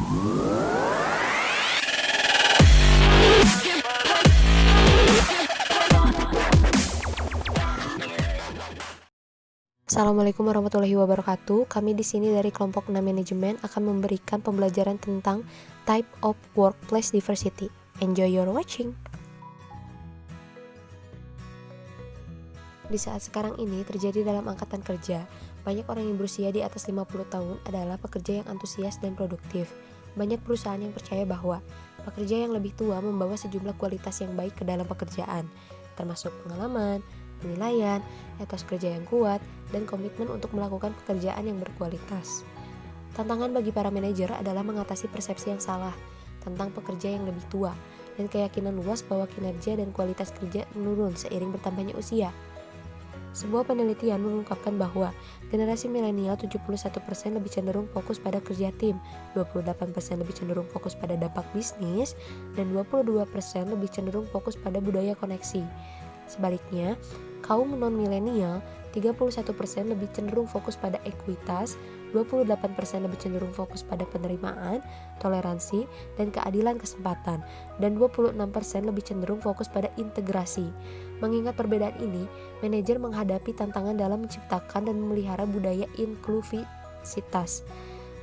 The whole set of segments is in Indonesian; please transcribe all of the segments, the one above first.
Assalamualaikum warahmatullahi wabarakatuh. Kami di sini dari kelompok 6 manajemen akan memberikan pembelajaran tentang type of workplace diversity. Enjoy your watching. Di saat sekarang ini terjadi dalam angkatan kerja, banyak orang yang berusia di atas 50 tahun adalah pekerja yang antusias dan produktif. Banyak perusahaan yang percaya bahwa pekerja yang lebih tua membawa sejumlah kualitas yang baik ke dalam pekerjaan, termasuk pengalaman, penilaian, etos kerja yang kuat, dan komitmen untuk melakukan pekerjaan yang berkualitas. Tantangan bagi para manajer adalah mengatasi persepsi yang salah tentang pekerja yang lebih tua dan keyakinan luas bahwa kinerja dan kualitas kerja menurun seiring bertambahnya usia. Sebuah penelitian mengungkapkan bahwa generasi milenial 71% lebih cenderung fokus pada kerja tim, 28% lebih cenderung fokus pada dampak bisnis, dan 22% lebih cenderung fokus pada budaya koneksi. Sebaliknya, kaum non-milenial 31% lebih cenderung fokus pada ekuitas, 28% lebih cenderung fokus pada penerimaan, toleransi, dan keadilan kesempatan, dan 26% lebih cenderung fokus pada integrasi. Mengingat perbedaan ini, manajer menghadapi tantangan dalam menciptakan dan memelihara budaya inklusivitas.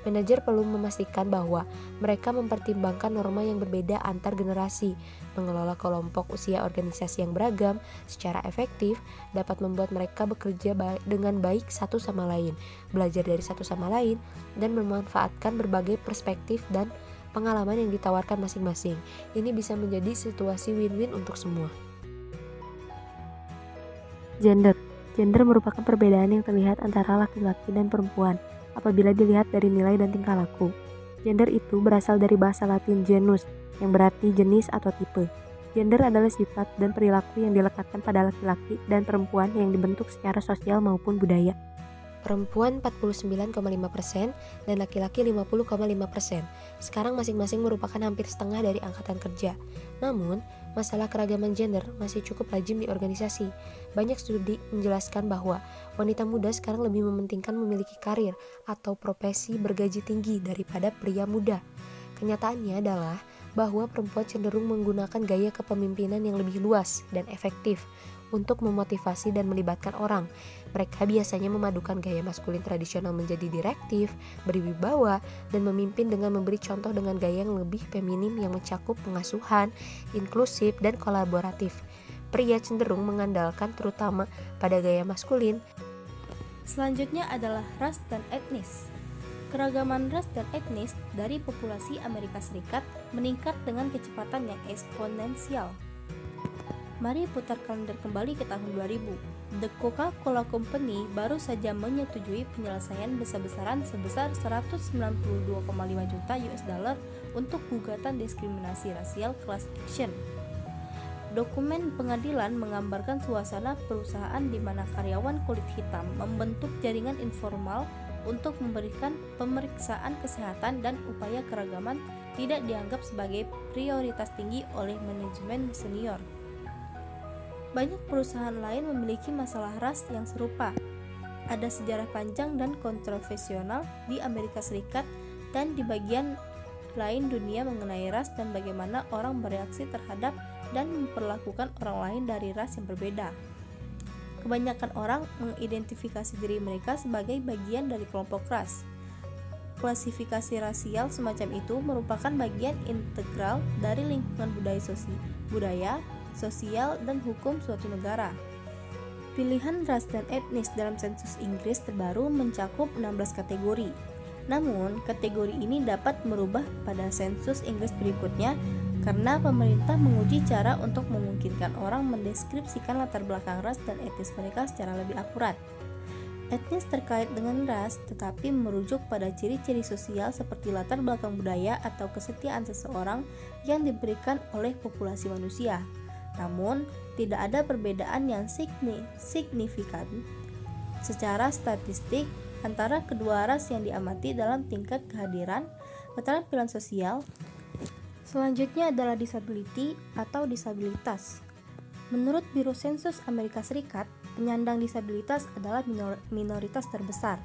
Manajer perlu memastikan bahwa mereka mempertimbangkan norma yang berbeda antar generasi. Mengelola kelompok usia organisasi yang beragam secara efektif dapat membuat mereka bekerja dengan baik satu sama lain, belajar dari satu sama lain, dan memanfaatkan berbagai perspektif dan pengalaman yang ditawarkan masing-masing. Ini bisa menjadi situasi win-win untuk semua. Gender merupakan perbedaan yang terlihat antara laki-laki dan perempuan apabila dilihat dari nilai dan tingkah laku. Gender itu berasal dari bahasa Latin genus, yang berarti jenis atau tipe. Gender adalah sifat dan perilaku yang dilekatkan pada laki-laki dan perempuan yang dibentuk secara sosial maupun budaya. Perempuan 49,5% dan laki-laki 50,5%. Sekarang masing-masing merupakan hampir setengah dari angkatan kerja. Namun, masalah keragaman gender masih cukup lazim di organisasi. Banyak studi menjelaskan bahwa wanita muda sekarang lebih mementingkan memiliki karir atau profesi bergaji tinggi daripada pria muda. Kenyataannya adalah bahwa perempuan cenderung menggunakan gaya kepemimpinan yang lebih luas dan efektif untuk memotivasi dan melibatkan orang. Mereka biasanya memadukan gaya maskulin tradisional menjadi direktif, berwibawa, dan memimpin dengan memberi contoh dengan gaya yang lebih feminim yang mencakup pengasuhan, inklusif, dan kolaboratif. Pria cenderung mengandalkan terutama pada gaya maskulin. Selanjutnya adalah ras dan etnis. Keragaman ras dan etnis dari populasi Amerika Serikat meningkat dengan kecepatan yang eksponensial. Mari putar kalender kembali ke tahun 2000. The Coca-Cola Company baru saja menyetujui penyelesaian besar-besaran sebesar 192,5 juta US dollar untuk gugatan diskriminasi rasial class action. Dokumen pengadilan menggambarkan suasana perusahaan di mana karyawan kulit hitam membentuk jaringan informal untuk memberikan pemeriksaan kesehatan dan upaya keragaman tidak dianggap sebagai prioritas tinggi oleh manajemen senior. Banyak perusahaan lain memiliki masalah ras yang serupa. Ada sejarah panjang dan kontroversial di Amerika Serikat dan di bagian lain dunia mengenai ras dan bagaimana orang bereaksi terhadap dan memperlakukan orang lain dari ras yang berbeda. Kebanyakan orang mengidentifikasi diri mereka sebagai bagian dari kelompok ras. Klasifikasi rasial semacam itu merupakan bagian integral dari lingkungan budaya, sosial, dan hukum suatu negara. Pilihan ras dan etnis dalam sensus Inggris terbaru mencakup 16 kategori. Namun, kategori ini dapat merubah pada sensus Inggris berikutnya karena pemerintah menguji cara untuk memungkinkan orang mendeskripsikan latar belakang ras dan etnis mereka secara lebih akurat. Etnis terkait dengan ras tetapi merujuk pada ciri-ciri sosial seperti latar belakang budaya atau kesetiaan seseorang yang diberikan oleh populasi manusia. Namun, tidak ada perbedaan yang signifikan secara statistik antara kedua ras yang diamati dalam tingkat kehadiran, keterampilan sosial. Selanjutnya adalah disability atau disabilitas. Menurut Biro Sensus Amerika Serikat, penyandang disabilitas adalah minoritas terbesar.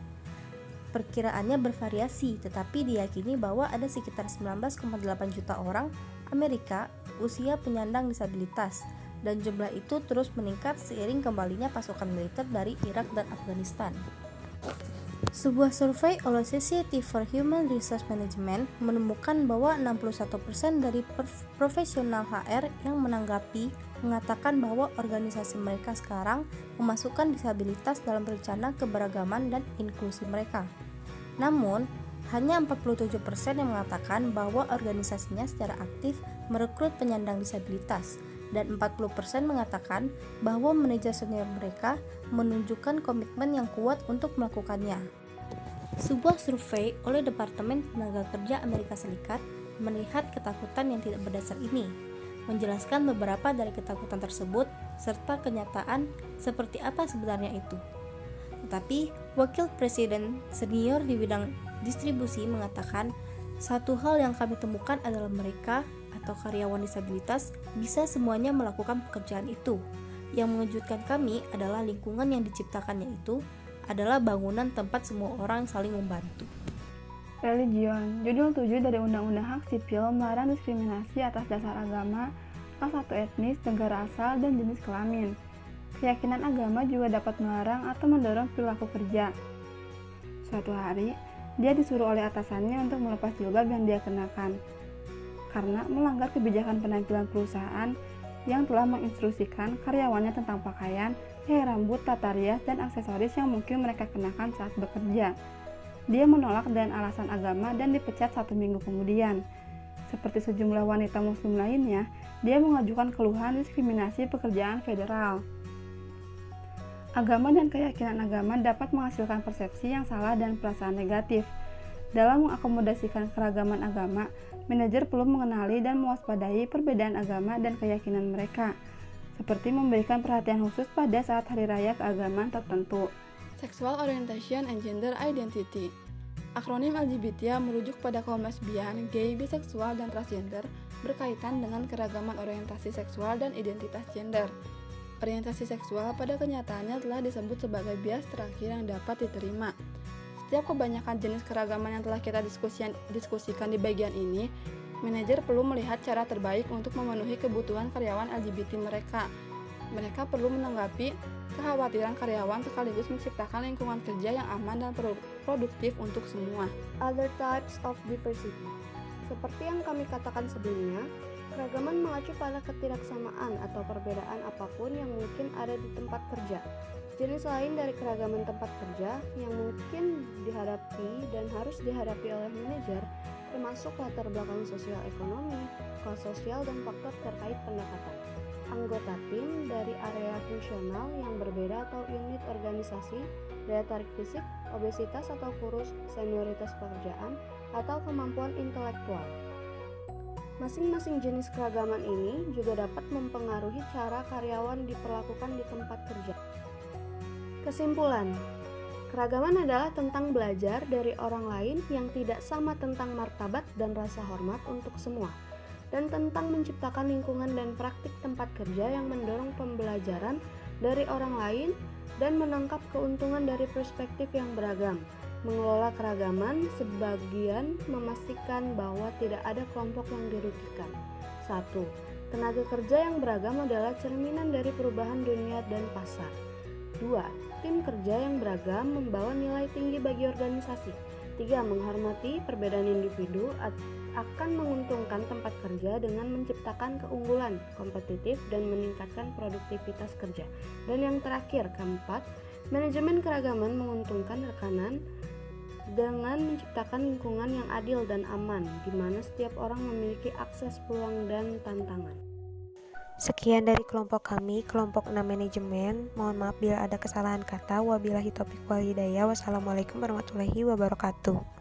Perkiraannya bervariasi, tetapi diyakini bahwa ada sekitar 19,8 juta orang Amerika usia penyandang disabilitas, dan jumlah itu terus meningkat seiring kembalinya pasukan militer dari Irak dan Afghanistan. Sebuah survei oleh Society for Human Resource Management menemukan bahwa 61% dari profesional HR yang menanggapi mengatakan bahwa organisasi mereka sekarang memasukkan disabilitas dalam rencana keberagaman dan inklusi mereka. Namun, hanya 47% yang mengatakan bahwa organisasinya secara aktif merekrut penyandang disabilitas, dan 40% mengatakan bahwa manajer senior mereka menunjukkan komitmen yang kuat untuk melakukannya. Sebuah survei oleh Departemen Tenaga Kerja Amerika Serikat melihat ketakutan yang tidak berdasar ini, menjelaskan beberapa dari ketakutan tersebut serta kenyataan seperti apa sebenarnya itu. Tetapi, Wakil Presiden senior di bidang distribusi mengatakan, satu hal yang kami temukan adalah mereka atau karyawan disabilitas bisa semuanya melakukan pekerjaan itu. Yang mengejutkan kami adalah lingkungan yang diciptakannya itu adalah bangunan tempat semua orang saling membantu. Religion, judul 7 dari Undang-Undang Hak Sipil melarang diskriminasi atas dasar agama, kelas satu etnis, negara asal, dan jenis kelamin. Keyakinan agama juga dapat melarang atau mendorong perilaku kerja. Suatu hari, dia disuruh oleh atasannya untuk melepas jilbab yang dia kenakan, karena melanggar kebijakan penampilan perusahaan yang telah menginstruksikan karyawannya tentang pakaian, gaya rambut, tata rias, dan aksesoris yang mungkin mereka kenakan saat bekerja. Dia menolak dengan alasan agama dan dipecat 1 minggu kemudian. Seperti sejumlah wanita muslim lainnya, dia mengajukan keluhan diskriminasi pekerjaan federal. Agama dan keyakinan agama dapat menghasilkan persepsi yang salah dan perasaan negatif. Dalam mengakomodasikan keragaman agama, manajer perlu mengenali dan mewaspadai perbedaan agama dan keyakinan mereka, seperti memberikan perhatian khusus pada saat hari raya keagamaan tertentu. Sexual Orientation and Gender Identity. Akronim LGBT merujuk pada kaum lesbian, gay, biseksual, dan transgender berkaitan dengan keragaman orientasi seksual dan identitas gender. Orientasi seksual pada kenyataannya telah disebut sebagai bias terakhir yang dapat diterima. Setiap kebanyakan jenis keragaman yang telah kita diskusikan di bagian ini, manajer perlu melihat cara terbaik untuk memenuhi kebutuhan karyawan LGBT mereka. Mereka perlu menanggapi kekhawatiran karyawan sekaligus menciptakan lingkungan kerja yang aman dan produktif untuk semua. Other types of diversity. Seperti yang kami katakan sebelumnya, keragaman mengacu pada ketidaksamaan atau perbedaan apapun yang mungkin ada di tempat kerja. Jenis lain dari keragaman tempat kerja yang mungkin dihadapi dan harus dihadapi oleh manajer termasuk latar belakang sosial ekonomi, kelas sosial, dan faktor terkait pendekatan. Anggota tim dari area fungsional yang berbeda atau unit organisasi, daya tarik fisik, obesitas atau kurus, senioritas pekerjaan, atau kemampuan intelektual. Masing-masing jenis keragaman ini juga dapat mempengaruhi cara karyawan diperlakukan di tempat kerja. Kesimpulan, keragaman adalah tentang belajar dari orang lain yang tidak sama tentang martabat dan rasa hormat untuk semua, dan tentang menciptakan lingkungan dan praktik tempat kerja yang mendorong pembelajaran dari orang lain dan menangkap keuntungan dari perspektif yang beragam. Mengelola keragaman sebagian memastikan bahwa tidak ada kelompok yang dirugikan. 1. Tenaga kerja yang beragam adalah cerminan dari perubahan dunia dan pasar. 2. Tim kerja yang beragam membawa nilai tinggi bagi organisasi. 3. Menghormati perbedaan individu akan menguntungkan tempat kerja dengan menciptakan keunggulan, kompetitif, dan meningkatkan produktivitas kerja. Dan yang terakhir, keempat, manajemen keragaman menguntungkan rekanan dengan menciptakan lingkungan yang adil dan aman, di mana setiap orang memiliki akses peluang dan tantangan. Sekian dari kelompok kami, kelompok 6 manajemen. Mohon maaf bila ada kesalahan kata. Wabillahi taufiq wal hidayah. Wassalamualaikum warahmatullahi wabarakatuh.